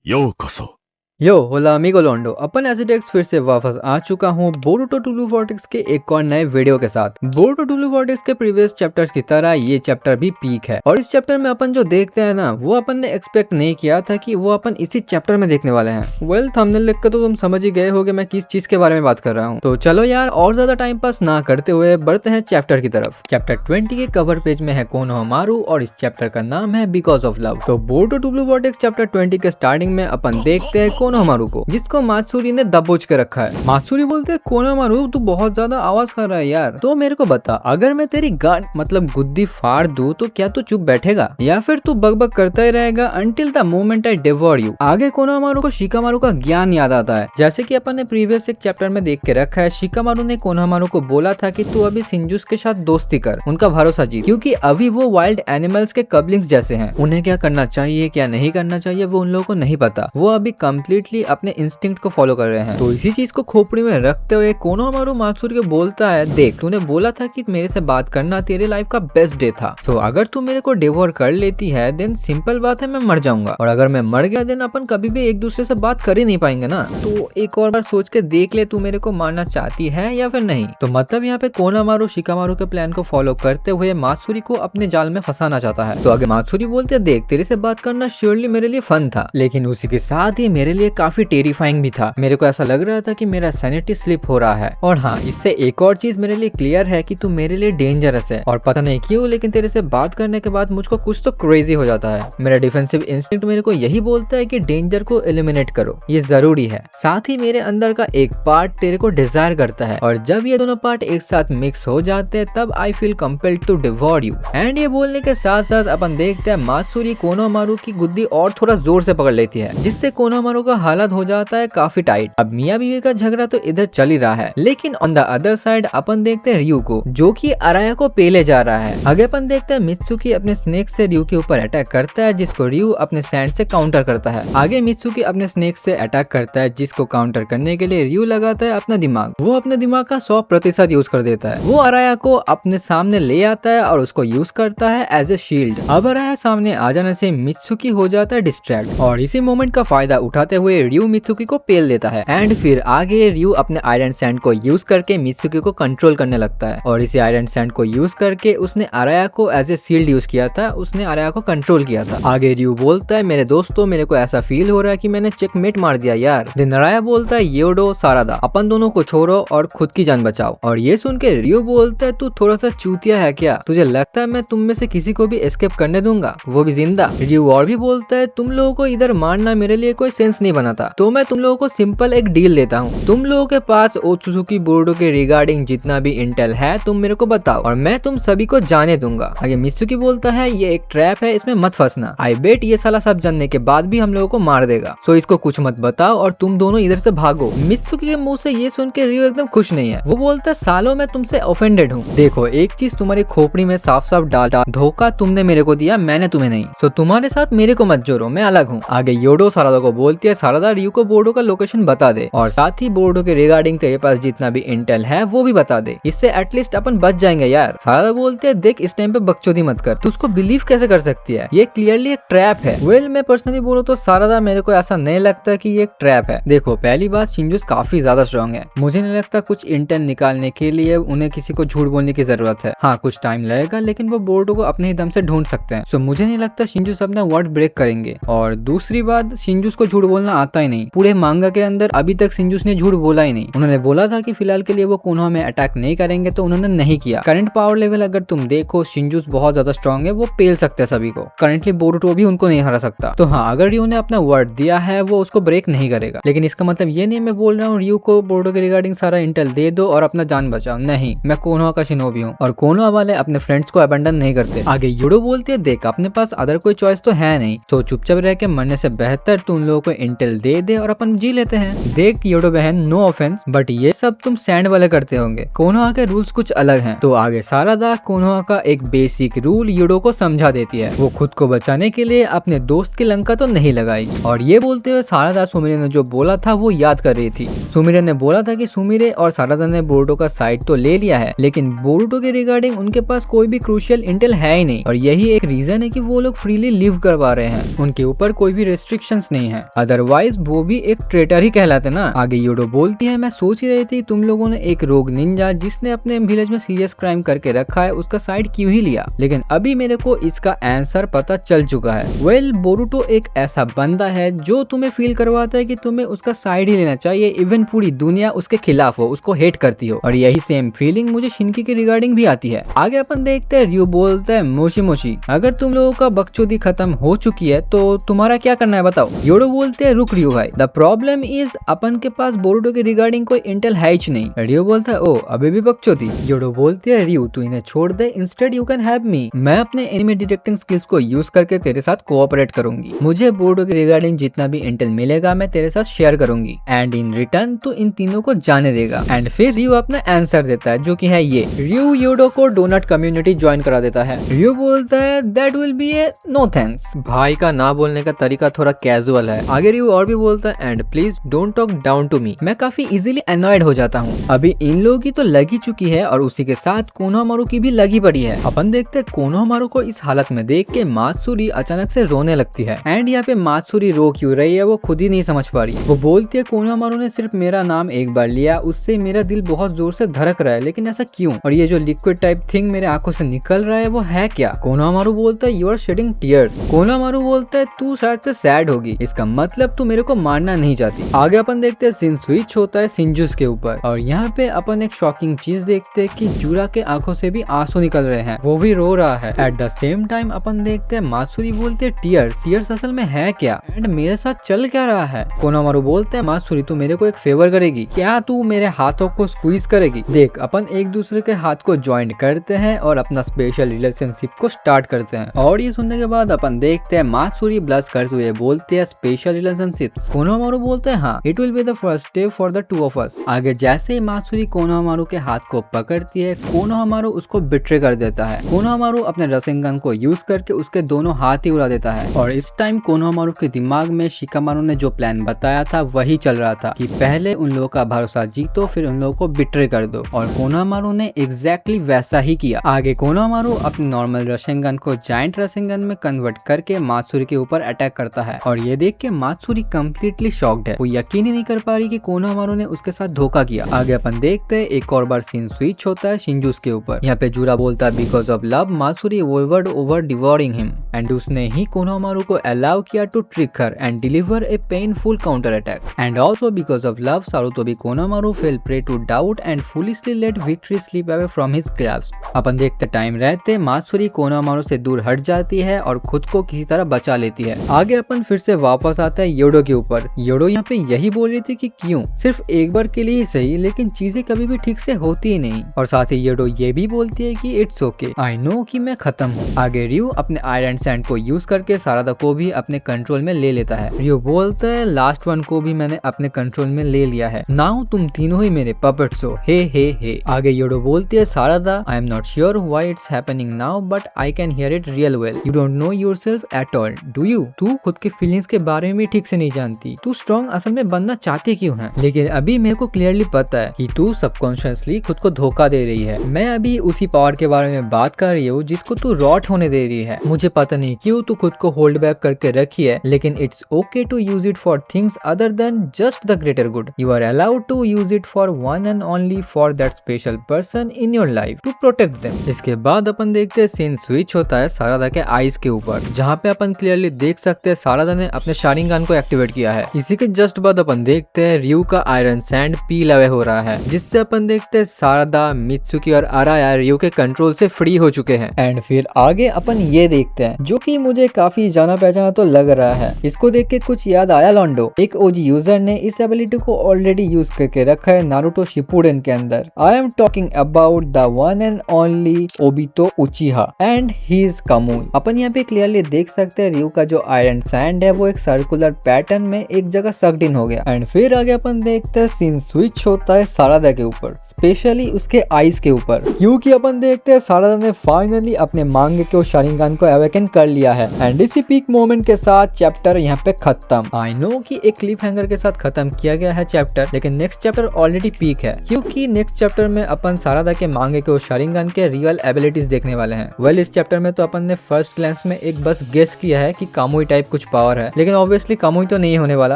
ようこそ。 यो होला अमीगो लोंडो अपन एसिडेक्स फिर से वापस आ चुका हूँ बोरुटो टूलू वॉर्टेक्स के एक और नए वीडियो के साथ। बोरुटो टूलू वॉर्टेक्स के प्रीवियस चैप्टर्स की तरह ये चैप्टर भी पीक है और इस चैप्टर में अपन जो देखते हैं ना वो अपन ने एक्सपेक्ट नहीं किया था कि वो अपन इसी चैप्टर में देखने वाले हैं। वेल थंबनेल लिख कर तो तुम समझ ही गए होगे मैं किस चीज के बारे में बात कर रहा हूँ। तो चलो यार और ज्यादा टाइम पास ना करते हुए बढ़ते हैं चैप्टर की तरफ। चैप्टर 20 के कवर पेज में है कोनोहमारू और इस चैप्टर का नाम है बिकॉज ऑफ लव। तो बोरुटो टूलू वॉर्टेक्स चैप्टर 20 के स्टार्टिंग में अपन देखते हैं कोनोहमारू को जिसको मात्सुरी ने दबोच के रखा है। मात्सुरी बोलते हैं कोनोहमारू तू बहुत ज्यादा आवाज कर रहा है यार, तो मेरे को बता अगर मैं तेरी गांड मतलब गुद्दी फाड़ दूं तो क्या तू चुप बैठेगा या फिर तू बकबक करता ही रहेगा until the moment I devour you. आगे कोनोहमारू को शिकामारू का ज्ञान याद आता है। जैसे कि अपन ने प्रीवियस एक चैप्टर में देख के रखा है, शिकामारू ने कोनोहमारू को बोला था कि तू अभी सिंजुस के साथ दोस्ती कर, उनका भरोसा जीत, क्योंकि अभी वो वाइल्ड एनिमल्स के कबलिंग्स जैसे हैं। उन्हें क्या करना चाहिए क्या नहीं करना चाहिए वो उन लोगों को नहीं पता, वो अभी कम्प्लीटली अपने इंस्टिंक्ट को फॉलो कर रहे हैं। तो इसी चीज को खोपड़ी में रखते हुए कोनोहमारू मात्सुरी को बोलता है देख तूने बोला था कि मेरे से बात करना तेरे लाइफ का बेस्ट डे था, तो अगर तू मेरे को डिवोर कर लेती है देन सिंपल बात है मैं मर जाऊंगा, और अगर मैं मर गया देन अपन कभी भी एक दूसरे से बात कर ही नहीं पाएंगे ना। तो एक और बार सोच के देख ले तू मेरे को मारना चाहती है या फिर नहीं। तो मतलब यहाँ पे कोनोहमारू शिकामारू के प्लान को फॉलो करते हुए मात्सुरी को अपने जाल में फंसाना चाहता है। तो आगे मात्सुरी बोलते देख तेरे से बात करना श्योरली मेरे लिए फन था, लेकिन उसी के साथ ही मेरे लिए काफी टेरिफाइंग भी था। मेरे को ऐसा लग रहा था कि मेरा सैनिटी स्लिप हो रहा है, और हाँ इससे एक और चीज मेरे लिए क्लियर है कि तू मेरे लिए डेंजरस है, और पता नहीं क्यों लेकिन तेरे से बात करने के बाद मुझको कुछ तो क्रेजी हो जाता है। मेरा डिफेंसिव इंस्टिंक्ट मेरे को यही बोलता है कि डेंजर को एलिमिनेट करो, ये जरूरी है। साथ ही मेरे अंदर का एक पार्ट तेरे को डिजायर करता है, और जब ये दोनों पार्ट एक साथ मिक्स हो जाते हैं तब I feel compelled to devour you. And ये बोलने के साथ साथ अपन देखते हैं मात्सुरी कोनोहमारू की गुद्दी और थोड़ा जोर से पकड़ लेती है, जिससे कोनोहमारू का हालत हो जाता है काफी टाइट। अब मियां बीवी का झगड़ा तो इधर चल ही रहा है, लेकिन ऑन द अदर साइड अपन देखते हैं रयू को जो कि अराया को पेले जा रहा है। आगे अपन देखते हैं मित्सुकी अपने स्नेक से रयू के ऊपर अटैक करता है, जिसको रयू अपने सैंड से काउंटर करता है। आगे मित्सुकी अपने स्नेक से अटैक करता है, जिसको काउंटर करने के लिए रयू लगाता है अपना दिमाग। वो अपने दिमाग का 100% यूज कर देता है। वो अराया को अपने सामने ले आता है और उसको यूज करता है एज ए शील्ड। अब अराया सामने आ जाने से मित्सुकी हो जाता है डिस्ट्रैक्ट, और इसी मोमेंट का फायदा उठाते हुए रयू मित्सुकी को पेल देता है। एंड फिर आगे रयू अपने आयरन सैंड को यूज करके मित्सुकी को कंट्रोल करने लगता है, और इसी आयरन सैंड को यूज करके उसने अराया को एज ए शील्ड यूज किया था, उसने अराया को कंट्रोल किया था। आगे रयू बोलता है मेरे दोस्तों मेरे को ऐसा फील हो रहा है कि मैंने चेकमेट मार दिया यार। देन अराया बोलता है योडो सारादा अपन दोनों को छोड़ो और खुद की जान बचाओ, और ये सुन के रयू बोलता है तू थोड़ा सा चूतिया है क्या, तुझे लगता है मैं तुम में से किसी को भी एस्केप करने दूंगा, वो भी जिंदा। रयू और भी बोलता है तुम लोगों को इधर मारना मेरे लिए कोई सेंस नहीं बनाता, तो मैं तुम लोगों को सिंपल एक डील देता हूँ, तुम लोगों के पास ओत्सुजुकी बोरुटो के रिगार्डिंग जितना भी इंटेल है तुम मेरे को बताओ और मैं तुम सभी को जाने दूंगा। आगे मित्सुकी बोलता है ये एक ट्रैप है, इसमें मत फंसना, आई बेट ये साला सब जानने के बाद भी हम लोगों को मार देगा, सो इसको कुछ मत बताओ और तुम दोनों इधर से भागो। मित्सुकी के मुंह से ये सुन के रियो एकदम खुश नहीं है। वो बोलता है सालों मैं तुमसे ऑफेंडेड हूँ, देखो एक चीज तुम्हारी खोपड़ी में साफ साफ डाला, धोखा तुमने मेरे को दिया मैंने तुम्हें नहीं, तो तुम्हारे साथ मेरे को मत जोड़ो, मैं अलग हूँ। आगे योडो सारादा को बोलती है सारादा रियो को बोर्डो का लोकेशन बता दे, और साथ ही बोर्डो के रिगार्डिंग तेरे पास जितना भी इंटेल है वो भी बता दे, इससे एटलीस्ट अपन बच जाएंगे यार। सारादा बोलते हैं देख इस टाइम पे बकचोदी मत कर, तू उसको बिलीव कैसे कर सकती है, ये क्लियरली एक ट्रैप है। वेल मैं पर्सनली बोलूं तो सारादा मेरे को ऐसा नहीं लगता कि ये एक ट्रैप है। देखो पहली बात शिंजुस काफी ज्यादा स्ट्रॉन्ग है, मुझे नहीं लगता कुछ इंटेल निकालने के लिए उन्हें किसी को झूठ बोलने की जरूरत है। हाँ कुछ टाइम लगेगा लेकिन वो बोर्डो को अपने ही दम से ढूंढ सकते हैं, सो मुझे नहीं लगता शिंजुस अपना वर्ड ब्रेक करेंगे। और दूसरी बात शिंजुस को झूठ बोलना आता ही नहीं, पूरे मांगा के अंदर अभी तक शिंजुस ने झूठ बोला ही नहीं। उन्होंने बोला था कि फिलहाल के लिए वो कोनोहा में अटैक नहीं करेंगे, तो उन्होंने नहीं किया। करंट पावर लेवल अगर तुम देखो शिंजुस बहुत ज्यादा स्ट्रॉन्ग है, वो पेल सकते हैं सभी को। करंटली बोरुटो भी उनको नहीं हरा सकता। तो हाँ अगर रियो ने अपना वर्ड दिया है वो उसको ब्रेक नहीं करेगा, लेकिन इसका मतलब ये नहीं मैं बोल रहा हूँ रियो को बोरुटो के रिगार्डिंग सारा इंटेल दे दो और अपना जान बचाओ, नहीं मैं कोनोहा का शिनोबी हूँ और कोनोहा वाले अपने फ्रेंड्स को अबेंडन नहीं करते। आगे यूडो बोलती है देख अपने पास अदर कोई चॉइस तो है नहीं, तो चुपचाप रह के मरने से बेहतर तू उन लोगों को इंटेल इंटेल दे दे और अपन जी लेते हैं। देख योडो बहन, नो ऑफेंस बट ये सब तुम सैंड वाले करते होंगे, कोनोहा के रूल्स कुछ अलग हैं। तो आगे सारादा कोनोहा का एक बेसिक रूल योडो को समझा देती है। वो खुद को बचाने के लिए अपने दोस्त की लंका तो नहीं लगाई। और ये बोलते हुए सारादा सुमिरे ने जो बोला था वो याद कर रही थी। सुमिरे ने बोला था कि सुमिरे और सारादा ने बोरुटो का साइड तो ले लिया है, लेकिन बोरुटो के रिगार्डिंग उनके पास कोई भी क्रूशियल इंटेल है ही नहीं। और यही एक रीजन है कि वो लोग फ्रीली लिव कर पा रहे हैं, उनके ऊपर कोई भी रेस्ट्रिक्शंस नहीं है। अदरवाइज वो भी एक ट्रेटर ही कहलाते ना। आगे योडो बोलती है, मैं सोच ही रही थी तुम लोगों ने एक रोग निंजा जिसने अपने विलेज में सीरियस क्राइम करके रखा है उसका साइड क्यों ही लिया, लेकिन अभी मेरे को इसका आंसर पता चल चुका है। वेल, बोरुटो एक ऐसा बंदा है जो तुम्हें फील करवाता है कि तुम्हें उसका साइड ही लेना चाहिए, इवन पूरी दुनिया उसके खिलाफ हो, उसको हेट करती हो। और यही सेम फीलिंग मुझे शिनकी के रिगार्डिंग भी आती है। आगे अपन देखते हैं, रियो बोलता है, मोशी मोशी अगर तुम लोगों का बकचोदी खत्म हो चुकी है तो तुम्हारा क्या करना है बताओ। योडो बोलते हैं, रुक रियो भाई, द प्रॉब्लम इज अपन के पास बोरुटो के रिगार्डिंग कोई इंटेल है ही नहीं। रियो बोलता है, ओ अभी भी बकचोदी। योडो बोलती है, रियो तू इन्हें छोड़ दे, instead you can have me. मैं अपने एनिमी डिटेक्टिंग स्किल्स को यूज करके तेरे साथ कोऑपरेट करूंगी। मुझे बोरुटो के रिगार्डिंग जितना भी इंटेल मिलेगा मैं तेरे साथ शेयर करूंगी एंड इन रिटर्न तू इन तीनों को जाने देगा। एंड फिर रियो अपना आंसर देता है जो कि है ये। रियो योडो को डोनट कम्युनिटी ज्वाइन करा देता है। रियो बोलता है, that will be a no thanks. भाई का ना बोलने का तरीका थोड़ा कैजुअल है। आगे रियो और भी बोलता है, and please don't talk down to me. मैं काफी इजीली अनॉयड हो जाता हूँ। अभी इन लोगों की तो लगी चुकी है और उसी के साथ कोनोहामारू की भी लगी पड़ी है। अपन देखते हैं कोनोहामारू को इस हालत में देख के मात्सुरी अचानक से रोने लगती है। एंड यहाँ पे मात्सुरी रो क्यों रही है वो खुद ही नहीं समझ पा रही। वो बोलती है, कोनोहामारू ने सिर्फ मेरा नाम एक बार लिया, उससे मेरा दिल बहुत जोर से धड़क रहा है, लेकिन ऐसा क्यों? और ये जो लिक्विड टाइप थिंग मेरे आंखों से निकल रहा है वो है क्या? कोनोहामारू बोलता है, you are shedding tears. Konohamaru बोलता है, तू शायद से सैड होगी, इसका मतलब तू मेरे को मारना नहीं चाहती। आगे अपन देखते हैं, सीन स्विच होता है शिंजुस के ऊपर और यहाँ पे अपन एक शॉकिंग चीज देखते हैं कि जूरा के आंखों से भी आंसू निकल रहे हैं, वो भी रो रहा है। एट द सेम टाइम अपन देखते हैं मात्सुरी बोलते हैं, टीयर्स असल में है क्या एंड मेरे साथ चल क्या रहा है? कोनोहामारू बोलते हैं, मात्सुरी तू मेरे को एक फेवर करेगी क्या? तू मेरे हाथों को स्क्वीज करेगी? देख अपन एक दूसरे के हाथ को ज्वाइंट करते हैं और अपना स्पेशल रिलेशनशिप को स्टार्ट करते हैं। और ये सुनने के बाद अपन देखते हैं मात्सुरी ब्लश करते हुए बोलते हैं, स्पेशल रिलेशनशिप्स? कोनोहामारू बोलते हैं, हाँ, it will be the first step for the two of us. आगे जैसे ही मात्सुरी कोनोहामारू के हाथ को पकड़ती है, कोनोहामारू उसको बिट्रे कर देता है। कोनोहामारू अपने रसेंगन को यूज करके उसके दोनों हाथ ही उड़ा देता है। और इस टाइम कोनोहामारू के दिमाग में शिकामारू ने जो प्लान बताया था वही चल रहा था कि पहले उन लोगों का भरोसा जीतो, फिर उन लोगों को बिट्रे कर दो। और कोनोहामारू ने एग्जैक्टली वैसा ही किया। आगे कोनोहामारू अपनी नॉर्मल रसेंगन को जायंट रसेंगन में कन्वर्ट करके मात्सुरी के ऊपर अटैक करता है। और ये देख के मात्सुरी कम्प्लीटली शॉक्ड है, वो यकीन ही नहीं कर पा रही कि कोनोहामारू ने उसके साथ धोखा किया। आगे अपन देखते हैं एक और बार सीन स्विच होता है शिंजुस के ऊपर। यहाँ पे जूरा बोलता है, because of love Matsuri wavered over devouring him and उसने ही कोनोहामारू को अलाउ किया to trick her and deliver a painful counter attack and also because of love Sarutobi Konohamaru fell prey to doubt and foolishly let victory slip away from his grasp. अपन देखते time रहते मात्सुरी Konohamaru से दूर हट जाती है और खुद को किसी तरह बचा लेती है। आगे अपन फिर से वापस आता है योडो के ऊपर। योडो यहाँ पे यही बोल रही थी कि क्यों सिर्फ एक बार के लिए ही सही, लेकिन चीजें कभी भी ठीक से होती ही नहीं। और साथ ही योडो ये भी बोलती है कि इट्स ओके, आई नो कि मैं खत्म हूँ। आगे रियो अपने आयरन सैंड को यूज करके सारादा को भी अपने कंट्रोल में ले लेता है। रियो बोलता है, लास्ट वन को भी मैंने अपने कंट्रोल में ले लिया है, नाउ तुम तीनों ही मेरे पपेट्स हो, हे। आगे योडो बोलती है, Sarada I am not sure why it's happening now but I can hear it real well, you don't know yourself at all do you? तू खुद के फीलिंग्स के बारे में ठीक से नहीं जानती, तू स्ट्रॉन्ग असल में बनना चाहती क्यों है? लेकिन अभी मेरे को क्लियरली पता है कि तू सबकॉन्शियसली खुद को धोखा दे रही है। मैं अभी उसी पावर के बारे में बात कर रही हूँ जिसको तू रॉट होने दे रही है। मुझे पता नहीं क्यों तू खुद को होल्ड बैक करके रखी है, लेकिन it's okay to use it for things other than just the greater good. You are allowed to use it for one and only for that special person in your life to protect them. इसके बाद अपन देखते हैं scene switch होता है सारादा के eyes के ऊपर, जहाँ पे अपन क्लियरली देख सकते हैं सारादा ने अपने शारिंगन को एक्टिवेट किया है। इसी के जस्ट बाद अपन देखते हैं रियो का आयरन सैंड पील अवे हो रहा है, जिससे अपन देखते हैं सारादा, मित्सुकी और अराया रियो के कंट्रोल से फ्री हो चुके हैं। एंड फिर आगे अपन ये देखते हैं जो कि मुझे काफी जाना पहचाना तो लग रहा है। इसको देख के कुछ याद आया लॉन्डो, एक ओजी यूजर ने इस एबिलिटी को ऑलरेडी यूज करके रखा है नारुतो शिपुडेन के अंदर। I am talking about the one and only Obito Uchiha and he is common. अपन यहाँ पे क्लियरली देख सकते हैं रियो का जो आयरन सैंड है वो एक सर्कुलर पैटर्न में एक जगह सक्ड इन हो गया। एंड फिर आगे अपन देखते हैं सीन स्विच होता है सारादा के ऊपर, स्पेशली उसके आईज के ऊपर, क्योंकि अपन देखते हैं सारादा ने फाइनली अपने मांगेक्यो शारिंगन को अवेकन कर लिया है। एंड इसी पीक मोमेंट के साथ चैप्टर यहाँ पे खत्म। आई नो कि एक क्लिप हैंगर के साथ खत्म किया गया है चैप्टर, लेकिन नेक्स्ट चैप्टर ऑलरेडी पीक है, क्योंकि नेक्स्ट चैप्टर में अपन सारादा के मांगेक्यो शारिंगन के रियल एबिलिटीज देखने वाले हैं। वेल इस चैप्टर में तो अपन ने फर्स्ट ग्लैंस में एक बस गेस किया है कि कामुई टाइप कुछ पावर है, लेकिन ऑब्वियसली कामुई तो नहीं होने वाला।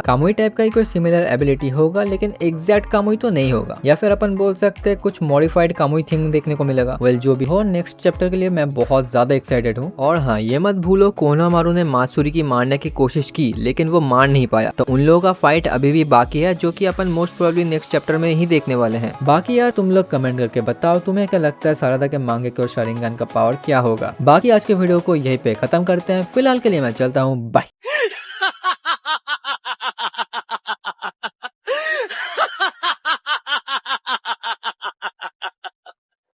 कामुई टाइप का ही कोई सिमिलर एबिलिटी होगा, लेकिन एग्जैक्ट कामुई तो नहीं होगा, या फिर अपन बोल सकते हैं कुछ मॉडिफाइड कामुई थिंग देखने को मिलेगा। वेल जो भी हो, नेक्स्ट चैप्टर के लिए मैं बहुत ज्यादा एक्साइटेड हूँ। और हाँ, ये मत भूलो कोनोहामारू ने मात्सुरी की मारने की कोशिश की, लेकिन वो मार नहीं पाया, तो उन लोगों का फाइट अभी भी बाकी है, जो कि अपन मोस्ट प्रोबेबली नेक्स्ट चैप्टर में ही देखने वाले हैं। बाकी यार तुम लोग कमेंट करके बताओ तुम्हें क्या लगता है सारादा के मांगेक्यो शारिंगन का पावर क्या होगा। बाकी आज के वीडियो को यहीं पे खत्म करते हैं। फिलहाल के लिए मैं चलता हूँ, बाय।